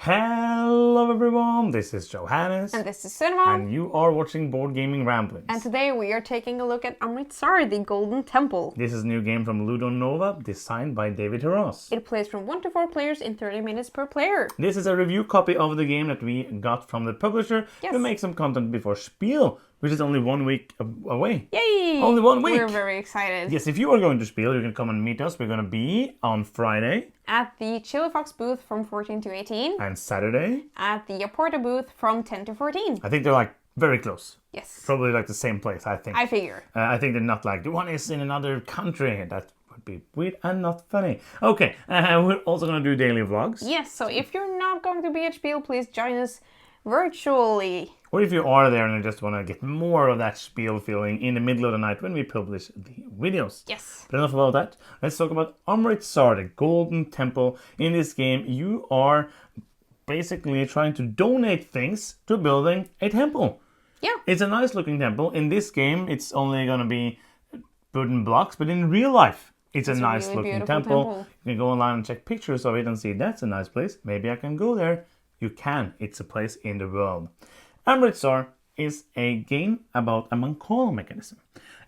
Hello everyone, this is Johannes. And this is Cinema. And you are watching Board Gaming Ramblings. And today we are taking a look at Amritsar, the Golden Temple. This is a new game from Ludonova, designed by David Heroes. It plays from 1 to 4 players in 30 minutes per player. This is a review copy of the game that we got from the publisher to make some content before Spiel, which is only 1 week away. Yay! Only 1 week! We're very excited. Yes, if you are going to Spiel, you can come and meet us. We're going to be on Friday. At the Chili Fox booth from 14 to 18. And Saturday. At the Aporta booth from 10 to 14. I think they're like very close. Yes. Probably like the same place, I think. I figure. I think they're not like, the one is in another country. That would be weird and not funny. Okay, we're also going to do daily vlogs. Yes, so if you're not going to be at Spiel, please join us virtually. Or if you are there and you just want to get more of that Spiel feeling in the middle of the night when we publish the videos. Yes. But enough about that. Let's talk about Amritsar, the Golden Temple. In this game, you are basically trying to donate things to building a temple. Yeah. It's a nice looking temple. In this game, it's only going to be wooden blocks, but in real life, it's a nice really looking temple. You can go online and check pictures of it and see that's a nice place. Maybe I can go there. You can. It's a place in the world. Amritsar is a game about a mancala mechanism.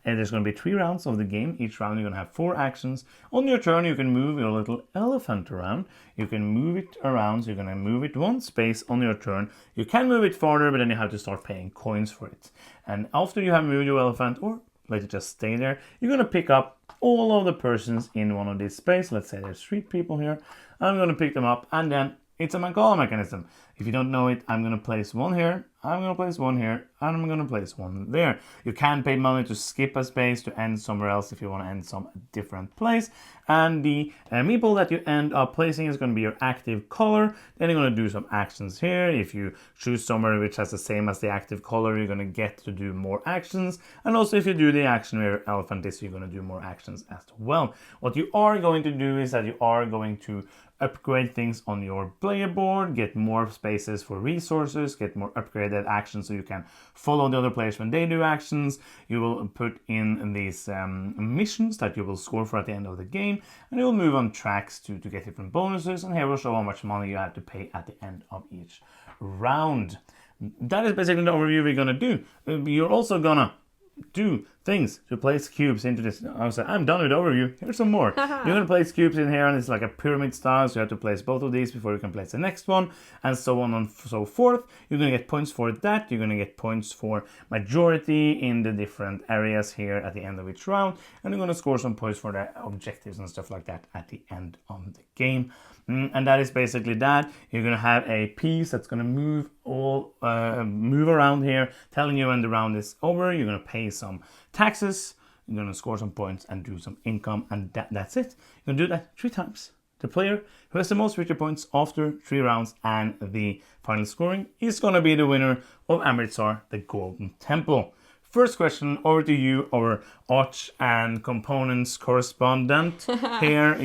And there's going to be 3 rounds of the game. Each round you're going to have 4 actions. On your turn you can move your little elephant around. You can move it around, so you're going to move it 1 space on your turn. You can move it farther, but then you have to start paying coins for it. And after you have moved your elephant, or let it just stay there, you're going to pick up all of the persons in one of these spaces. Let's say there's 3 people here. I'm going to pick them up, and then it's a mancala mechanism. If you don't know it, I'm going to place 1 here, I'm going to place 1 here, and I'm going to place 1 there. You can pay money to skip a space to end somewhere else if you want to end some different place. And the meeple that you end up placing is going to be your active color. Then you're going to do some actions here. If you choose somewhere which has the same as the active color, you're going to get to do more actions. And also if you do the action where your elephant is, you're going to do more actions as well. What you are going to do is that you are going to upgrade things on your player board, get more spaces for resources, get more upgraded actions so you can follow the other players when they do actions. You will put in these missions that you will score for at the end of the game, and you will move on tracks to get different bonuses, and here will show how much money you have to pay at the end of each round. That is basically the overview we're gonna do. You're also gonna do things to place cubes into this. I'm done with the overview. Here's some more. You're going to place cubes in here, and it's like a pyramid style, so you have to place both of these before you can place the next one, and so on and so forth. You're going to get points for that. You're going to get points for majority in the different areas here at the end of each round, and you're going to score some points for the objectives and stuff like that at the end of the game. And that is basically that. You're going to have a piece that's going to move around here, telling you when the round is over. You're going to pay some taxes, you're going to score some points and do some income, and that's it. You're going to do that 3 times. The player who has the most victory points after 3 rounds and the final scoring is going to be the winner of Amritsar, the Golden Temple. First question, over to you, our art and components correspondent. Here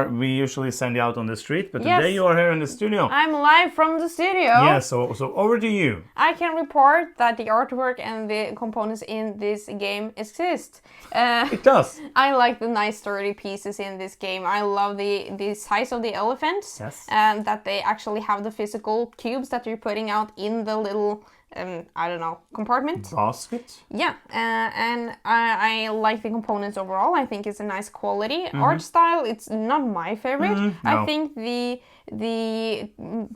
we usually send you out on the street, but today you are here in the studio. I'm live from the studio. Yeah, so over to you. I can report that the artwork and the components in this game exist. It does. I like the nice sturdy pieces in this game. I love the size of the elephants. Yes. And that they actually have the physical cubes that you're putting out in the little I don't know, compartment. Basket? Yeah, and I like the components overall. I think it's a nice quality. Art style, it's not my favorite. No. I think the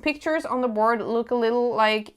pictures on the board look a little like...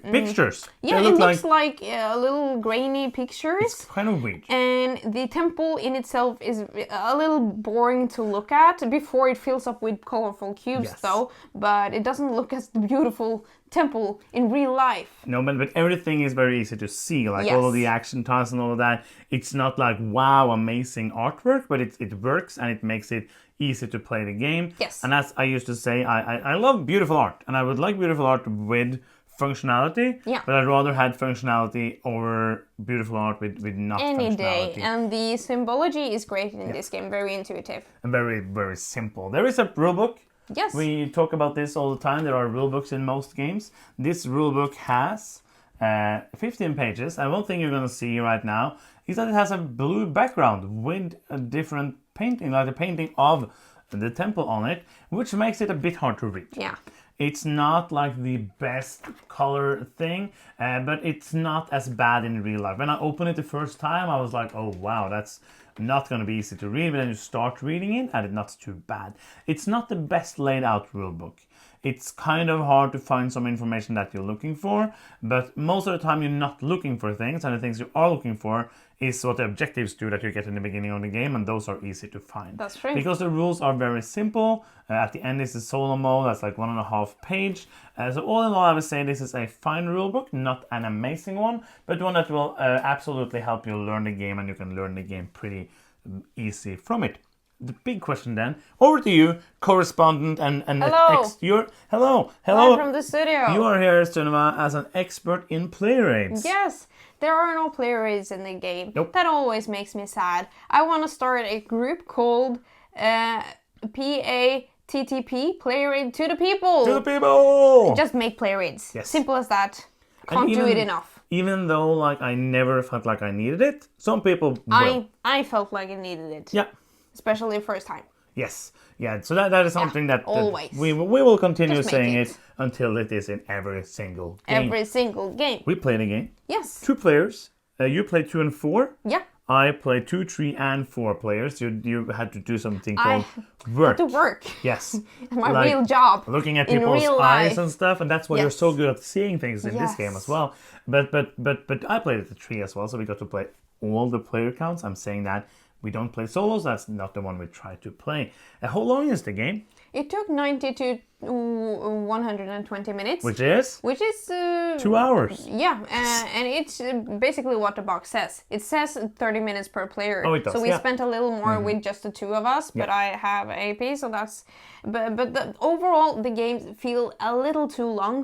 pictures? Yeah, it looks like a little grainy pictures. It's kind of weird. And the temple in itself is a little boring to look at before it fills up with colorful cubes though. But it doesn't look as beautiful temple in real life. No, but everything is very easy to see, like all of the action tiles and all of that. It's not like wow, amazing artwork, but it works and it makes it easy to play the game. Yes. And as I used to say, I love beautiful art, and I would like beautiful art with functionality, but I'd rather had functionality over beautiful art with not any functionality. Day. And the symbology is great in this game, very intuitive. And very, very simple. There is a rulebook. Yes. We talk about this all the time. There are rulebooks in most games. This rulebook has 15 pages. And one thing you're going to see right now is that it has a blue background with a different painting, like the painting of the temple on it, which makes it a bit hard to read. Yeah. It's not like the best color thing, but it's not as bad in real life. When I opened it the first time, I was like, oh wow, that's not going to be easy to read. But then you start reading it, and it's not too bad. It's not the best laid out rulebook. It's kind of hard to find some information that you're looking for, but most of the time you're not looking for things, and the things you are looking for is what the objectives do that you get in the beginning of the game, and those are easy to find. That's true. Because the rules are very simple. At the end is the solo mode, that's like 1.5 page. So all in all, I would say this is a fine rulebook, not an amazing one, but one that will absolutely help you learn the game, and you can learn the game pretty easy from it. The big question then, over to you, correspondent and hello. Hello. Live from the studio. You are here, Ludonova, as an expert in player aids. Yes, there are no player aids in the game. Nope. That always makes me sad. I want to start a group called PATTP, Player Aid to the People. To the people. Just make player aids. Yes. Simple as that. Can't do it enough. Even though like I never felt like I needed it, some people will. I felt like I needed it. Yeah. Especially the first time. Yes. Yeah. So that is something that always. We will continue Just saying make it until it is in every single game. Every single game. We play the game. Yes. 2 players. You play 2 and 4. Yeah. I play 2, 3, and 4 players. You had to do something called work. To work. Yes. My real job. Looking at in people's real eyes life. and stuff, and that's why you're so good at seeing things in this game as well. But I played at the 3 as well, so we got to play all the player counts. I'm saying that we don't play solos. That's not the one we try to play. How long is the game? It took 90 to 120 minutes. Which is? 2 hours. Yeah, and it's basically what the box says. It says 30 minutes per player. Oh, it does, so we spent a little more with just the 2 of us, but I have AP, so that's... But overall, the games feel a little too long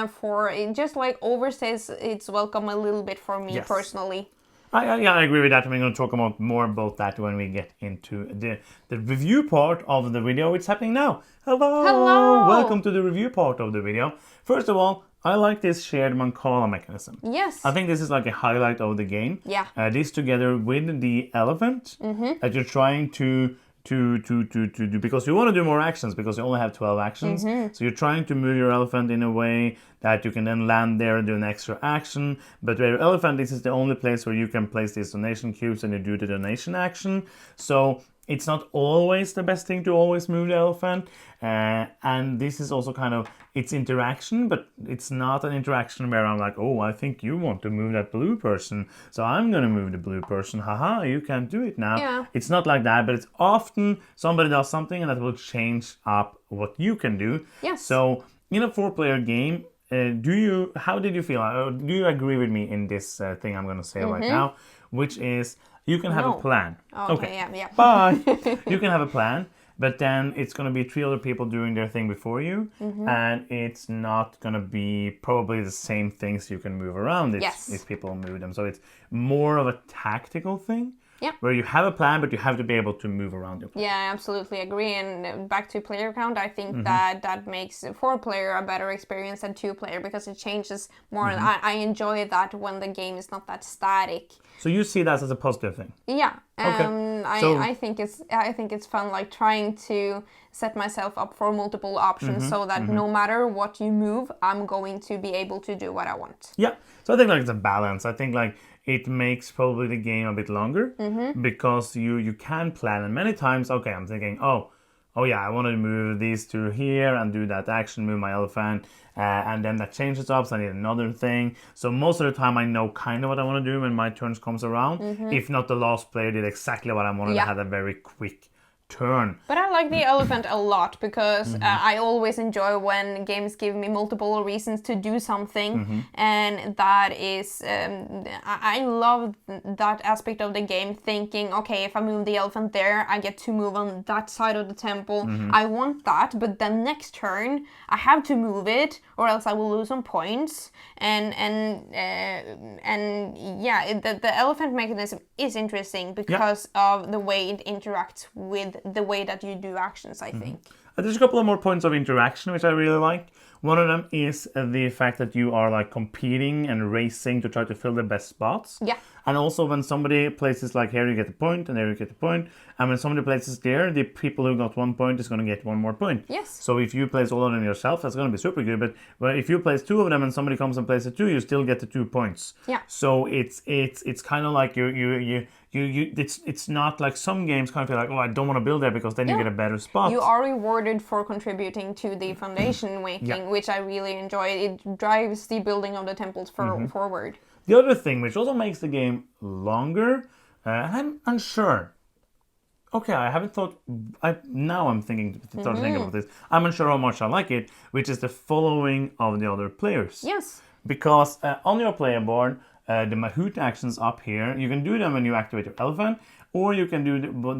for... Just like overstays its welcome a little bit for me personally. I agree with that. We're going to talk more about that when we get into the review part of the video. It's happening now. Hello! Welcome to the review part of the video. First of all, I like this shared mancala mechanism. Yes. I think this is like a highlight of the game. Yeah. This together with the elephant that you're trying to do, because you want to do more actions, because you only have 12 actions. So you're trying to move your elephant in a way that you can then land there and do an extra action. But where your elephant, this is the only place where you can place these donation cubes and you do the donation action. So it's not always the best thing to always move the elephant. And this is also kind of, it's interaction, but it's not an interaction where I'm like, oh, I think you want to move that blue person, so I'm going to move the blue person. Haha, you can't do it now. Yeah. It's not like that, but it's often somebody does something and that will change up what you can do. Yes. So in a 4-player game, how did you feel? Do you agree with me in this thing I'm going to say right now, which is you can have a plan. Okay, yeah. Bye. You can have a plan, but then it's going to be 3 other people doing their thing before you, and it's not going to be probably the same things you can move around if people move them. So it's more of a tactical thing. Yeah. Where you have a plan, but you have to be able to move around your plan. Yeah, I absolutely agree. And back to player count, I think that makes 4-player a better experience than 2-player because it changes more. And I enjoy that when the game is not that static. So you see that as a positive thing? Yeah. Okay. I think it's fun, like trying to set myself up for multiple options so that no matter what you move, I'm going to be able to do what I want. Yeah. So I think like it's a balance. I think like it makes probably the game a bit longer because you can plan. And many times, okay, I'm thinking, oh yeah, I want to move these 2 here and do that action, move my elephant, and then that changes up, so I need another thing. So most of the time I know kind of what I want to do when my turns comes around. If not, the last player did exactly what I wanted. I had a very quick turn. But I like the elephant a lot because I always enjoy when games give me multiple reasons to do something, and that is I love that aspect of the game, thinking, okay, if I move the elephant there, I get to move on that side of the temple. I want that, but then next turn I have to move it or else I will lose some points. And yeah, the elephant mechanism is interesting because of the way it interacts with the way that you do actions, I think. There's a couple of more points of interaction which I really like. One of them is the fact that you are like competing and racing to try to fill the best spots. Yeah. And also when somebody places like here you get the point and there you get the point. And when somebody places there, the people who got 1 point is going to get 1 more point. Yes. So if you place all of them yourself, that's going to be super good. But if you place 2 of them and somebody comes and places 2, you still get the 2 points. Yeah. So it's kind of like it's not like some games kind of feel like, oh, I don't want to build there because then you get a better spot. You are rewarded for contributing to the foundation making, which I really enjoy. It drives the building of the temples forward. The other thing, which also makes the game longer, I'm unsure. Okay, I haven't thought. Now I'm thinking about this. I'm unsure how much I like it, which is the following of the other players. Yes. Because on your player board, the Mahout actions up here, you can do them when you activate your elephant, or you can do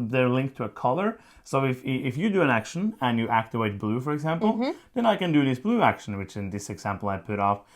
they're linked to a color. So if you do an action and you activate blue, for example, then I can do this blue action, which in this example I put up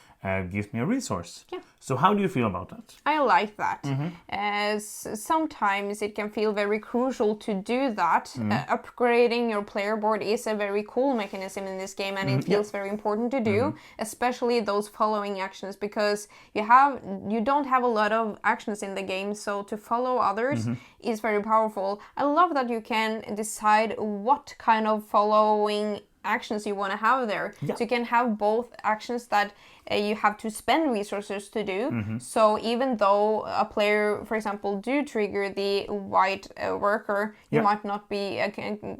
gives me a resource. Yeah. So how do you feel about that? I like that. As sometimes it can feel very crucial to do that. Upgrading your player board is a very cool mechanism in this game, and it feels very important to do, especially those following actions, because you don't have a lot of actions in the game, so to follow others is very powerful. I love that you can decide what kind of following actions you want to have there. Yeah. So you can have both actions that you have to spend resources to do. So even though a player, for example, do trigger the white worker, you might not be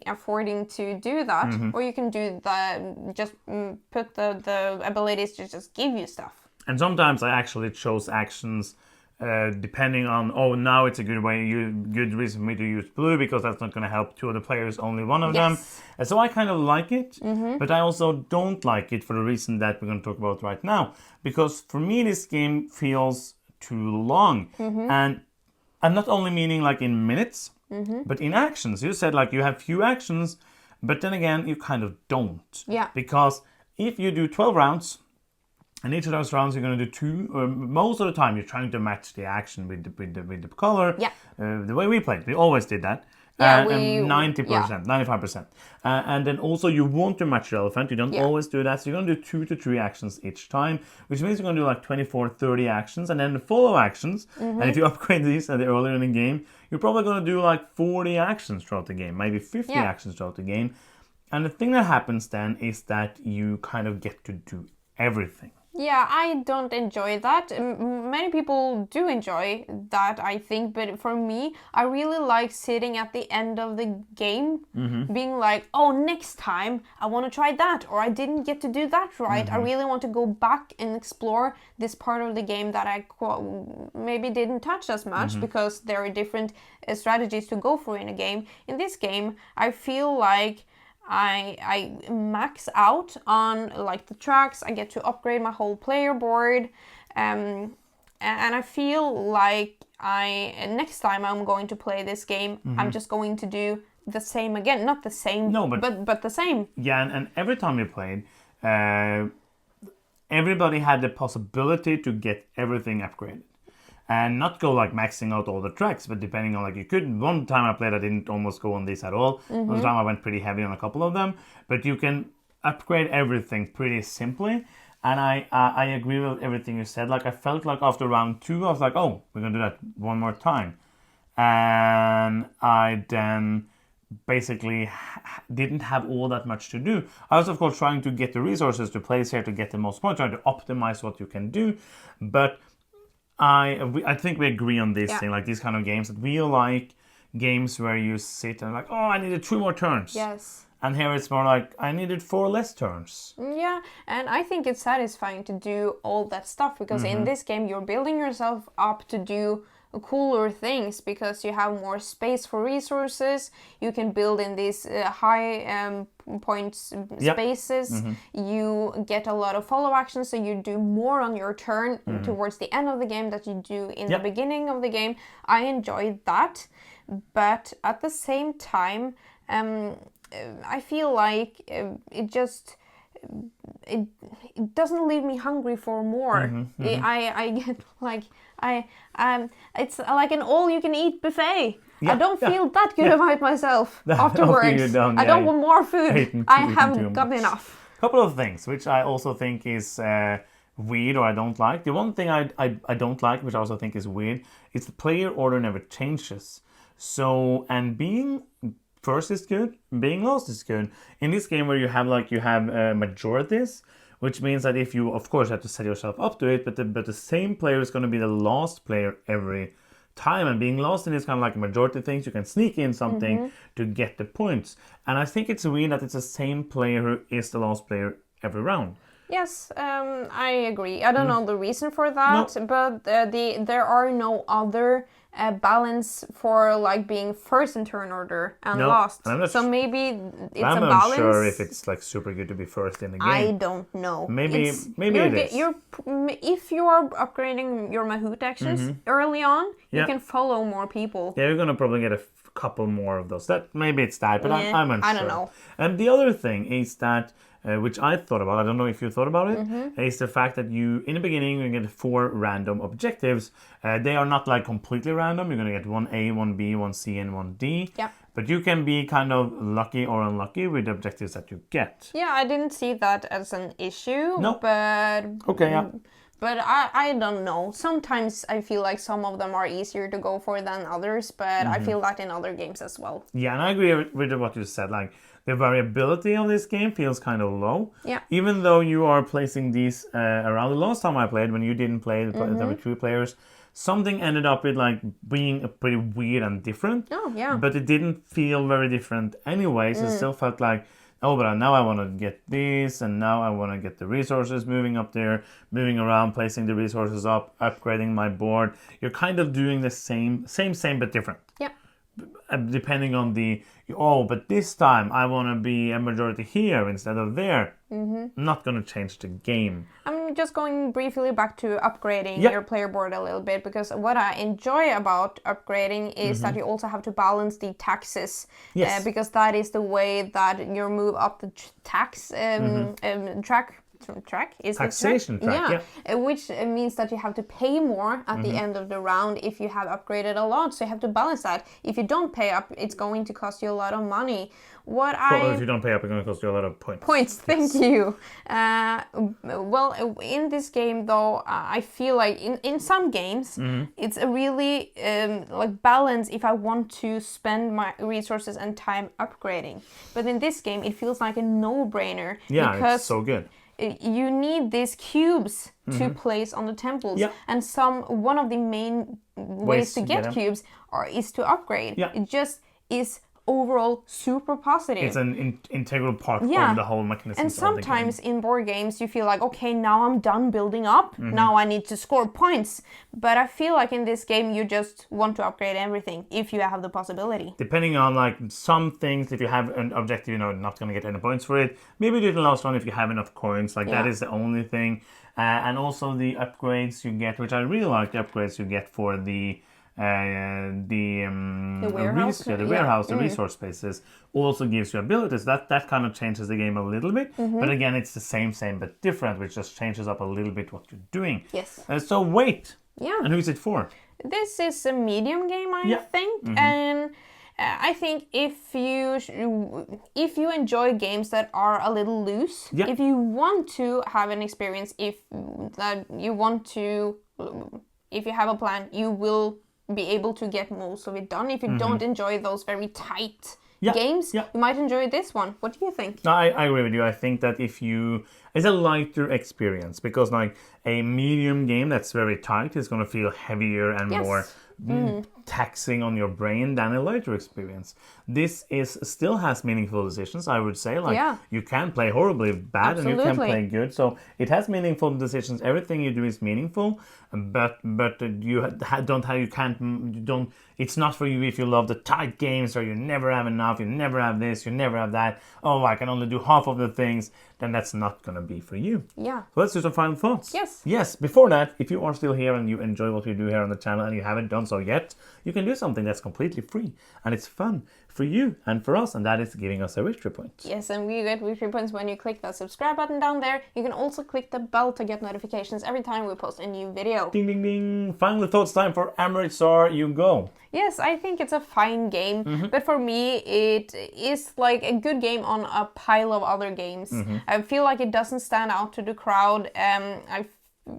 affording to do that, or you can do just put the abilities to just give you stuff. And sometimes I actually chose actions depending on, now it's a good reason for me to use blue because that's not going to help 2 other players, only one of them. And so I kind of like it, but I also don't like it for the reason that we're going to talk about right now. Because for me, this game feels too long. And I'm not only meaning like in minutes, but in actions. You said like you have few actions, but then again, you kind of don't. Yeah. Because if you do 12 rounds, and each of those rounds you're going to do 2, or most of the time you're trying to match the action with the color. Yeah. The way we played, we always did that. Yeah, 90%, 95%. And then also you want to match your elephant. You don't always do that. So you're going to do 2 to 3 actions each time, which means you're going to do like 24, 30 actions. And then the follow actions. And if you upgrade these earlier in the game, you're probably going to do like 40 actions throughout the game, maybe 50 actions throughout the game. And the thing that happens then is that you kind of get to do everything. Yeah, I don't enjoy that. Many people do enjoy that, I think, but for me, I really like sitting at the end of the game, being like, oh, next time I want to try that, or I didn't get to do that right. I really want to go back and explore this part of the game that I maybe didn't touch as much because there are different strategies to go for in a game. In this game, I feel like I max out on like the tracks. I get to upgrade my whole player board, and I feel like next time I'm going to play this game, I'm just going to do the same again. Not the same, but the same. Yeah, and every time we played, everybody had the possibility to get everything upgraded. And not go like maxing out all the tracks, but depending on like you could. One time I played, I didn't almost go on this at all. One time I went pretty heavy on a couple of them. But you can upgrade everything pretty simply. And I agree with everything you said. Like I felt like after round 2, I was like, oh, we're gonna do that one more time. And I then basically didn't have all that much to do. I was of course trying to get the resources to place here to get the most points, trying to optimize what you can do. But I think we agree on this thing, like these kind of games, that we like games where you sit and like, oh, I needed 2 more turns. Yes. And here it's more like, I needed 4 less turns. Yeah, and I think it's satisfying to do all that stuff, because in this game you're building yourself up to do cooler things because you have more space for resources. You can build in these high points spaces. You get a lot of follow actions, so you do more on your turn towards the end of the game that you do in the beginning of the game. I enjoyed that, but at the same time, I feel like it doesn't leave me hungry for more. I get like it's like an all-you-can-eat buffet. I don't feel that good about myself afterwards. I don't want more food. I have got enough. couple of things which I also think is weird or I don't like. The one thing I don't like, which I also think is weird, is the player order never changes. So, and being first is good, being last is good. In this game where you have majorities, which means that if you, of course, have to set yourself up to it, but the same player is going to be the last player every time. And being lost in this kind of like majority things, you can sneak in something to get the points. And I think it's weird that it's the same player who is the last player every round. Yes, I agree. I don't know the reason for that, but there are no other balance for like being first in turn order and last. So maybe it's a balance. I'm not sure if it's like super good to be first in the game. I don't know. Maybe it is. If you are upgrading your Mahout actions early on, you can follow more people. Yeah, you're gonna probably get a couple more of those. Maybe it's that, but I'm unsure. I don't know. And the other thing is that, which I thought about, I don't know if you thought about it, is the fact that you, in the beginning, you get 4 random objectives. They are not like completely random. You're going to get 1 A, 1 B, 1 C, and 1 D. Yeah. But you can be kind of lucky or unlucky with the objectives that you get. Yeah, I didn't see that as an issue. No. But... Okay, yeah. But I don't know. Sometimes I feel like some of them are easier to go for than others, but I feel that in other games as well. Yeah, and I agree with what you said. Like, the variability of this game feels kind of low. Yeah. Even though you are placing these around. The last time I played, when you didn't play, there were 2 players, something ended up with like being pretty weird and different. Oh, yeah. But it didn't feel very different anyway, so it still felt like, oh, but now I want to get this, and now I want to get the resources moving up there, moving around, placing the resources up, upgrading my board. You're kind of doing the same, but different. Yeah. Depending on but this time I want to be a majority here instead of there. Not going to change the game. I'm just going briefly back to upgrading your player board a little bit, because what I enjoy about upgrading is that you also have to balance the taxes. Yes. Because that is the way that you move up the tax track is taxation track, which means that you have to pay more at the end of the round if you have upgraded a lot, so you have to balance that. If you don't pay up, it's going to cost you a lot of money. If you don't pay up, it's going to cost you a lot of points. Thank you. Well, in this game though, I feel like in some games it's a really like balance if I want to spend my resources and time upgrading, but in this game it feels like a no-brainer. Because it's so good. You need these cubes to place on the temples, and one of the main ways to get cubes is to upgrade. It just is overall super positive. It's an integral part of the whole mechanism. And sometimes in board games you feel like, okay, now I'm done building up, now I need to score points. But I feel like in this game you just want to upgrade everything if you have the possibility. Depending on like some things, if you have an objective, not going to get any points for it, maybe do it the last one if you have enough coins. That is the only thing. And also the upgrades you get, which I really like, the upgrades you get for the warehouse, the resource spaces, also gives you abilities. That kind of changes the game a little bit. But again, it's the same but different, which just changes up a little bit what you're doing. Yes. So wait. Yeah. And who's it for? This is a medium game, I think, and I think if you enjoy games that are a little loose, if you want to have an experience, if you have a plan, you will be able to get most of it done. If you don't enjoy those very tight games, you might enjoy this one. What do you think? No, I agree with you. I think that it's a lighter experience, because like a medium game that's very tight is going to feel heavier and more taxing on your brain than a lighter experience. This still has meaningful decisions, I would say. You can play horribly bad and you can play good. So it has meaningful decisions. Everything you do is meaningful, but it's not for you if you love the tight games, or you never have enough, you never have this, you never have that. Oh, I can only do half of the things. Then that's not going to be for you. Yeah. So let's do some final thoughts. Yes. Yes. Before that, if you are still here and you enjoy what we do here on the channel and you haven't done so yet, you can do something that's completely free and it's fun for you and for us, and that is giving us a victory point. Yes, and we get victory points when you click that subscribe button down there. You can also click the bell to get notifications every time we post a new video. Ding, ding, ding. Final thoughts time for Amritsar. You go. Yes, I think it's a fine game, but for me it is like a good game on a pile of other games. I feel like it doesn't stand out to the crowd. I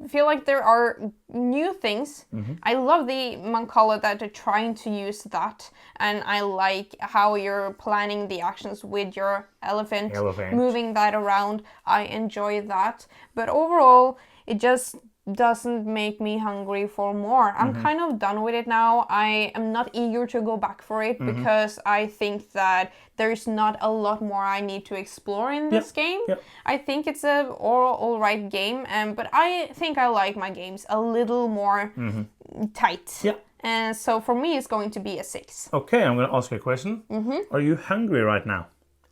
feel like there are new things. I love the mancala that they're trying to use that, and I like how you're planning the actions with your elephant. Moving that around. I enjoy that, but overall it just doesn't make me hungry for more. I'm kind of done with it now. I am not eager to go back for it because I think that there's not a lot more I need to explore in this game. I think it's a all right game, but I think I like my games a little more tight. And so for me, it's going to be a 6. Okay, I'm going to ask you a question. Are you hungry right now?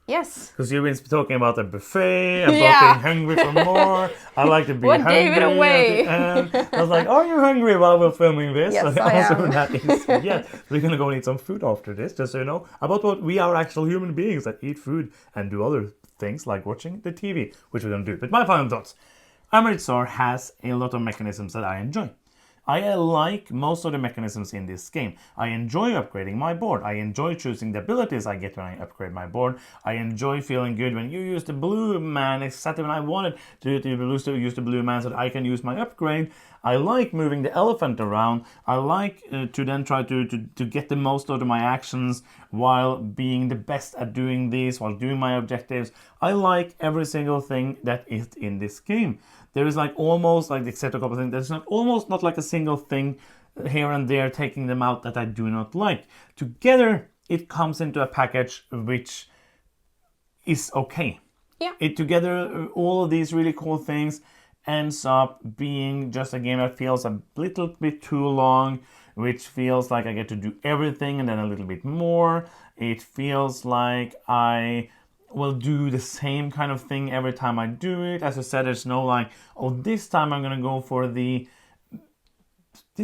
Yes. Because you've been talking about the buffet, about being hungry for more. I like to be hungry. What gave it away? I was like, are you hungry while we're filming this? Yes, so the I answer am. to that is yes. We're going to go and eat some food after this, just so you know, about what we are actual human beings that eat food and do other things like watching the TV, which we don't do. But my final thoughts. Amritsar has a lot of mechanisms that I enjoy. I like most of the mechanisms in this game. I enjoy upgrading my board. I enjoy choosing the abilities I get when I upgrade my board. I enjoy feeling good when you use the blue man exactly when I wanted to use the blue man so that I can use my upgrade. I like moving the elephant around. I like to then try to get the most out of my actions while being the best at doing this, while doing my objectives. I like every single thing that is in this game. There is like almost like, except a couple of things, there's almost not like a single thing here and there taking them out that I do not like. Together, it comes into a package which is okay. Together, all of these really cool things ends up being just a game that feels a little bit too long, which feels like I get to do everything and then a little bit more. It feels like I will do the same kind of thing every time I do it. As I said, there's no like, oh, this time I'm gonna go for this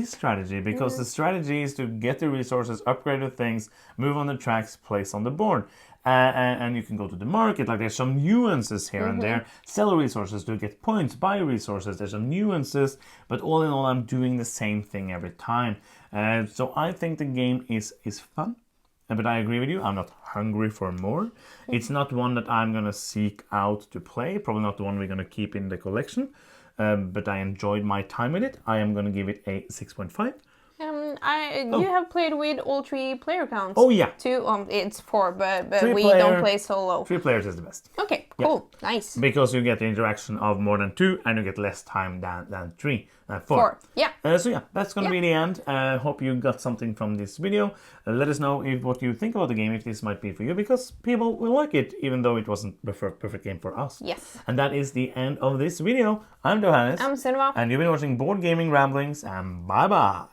strategy, because the strategy is to get the resources, upgrade the things, move on the tracks, place on the board. And you can go to the market, like there's some nuances here and there. Sell resources to get points, buy resources, there's some nuances, but all in all I'm doing the same thing every time. So I think the game is fun. But I agree with you, I'm not hungry for more. It's not one that I'm going to seek out to play, probably not the one we're going to keep in the collection. But I enjoyed my time with it. I am going to give it a 6.5. You have played with all 3 player counts. Oh yeah. 2, it's 4, but we player, don't play solo. 3 players is the best. Okay, cool, nice. Because you get the interaction of more than 2 and you get less time than 3. 4. Yeah. So yeah, that's going to be the end. Hope you got something from this video. Let us know what you think about the game, if this might be for you, because people will like it, even though it wasn't the perfect game for us. Yes. And that is the end of this video. I'm Johannes. I'm Sunniva. And you've been watching Board Gaming Ramblings, and bye-bye.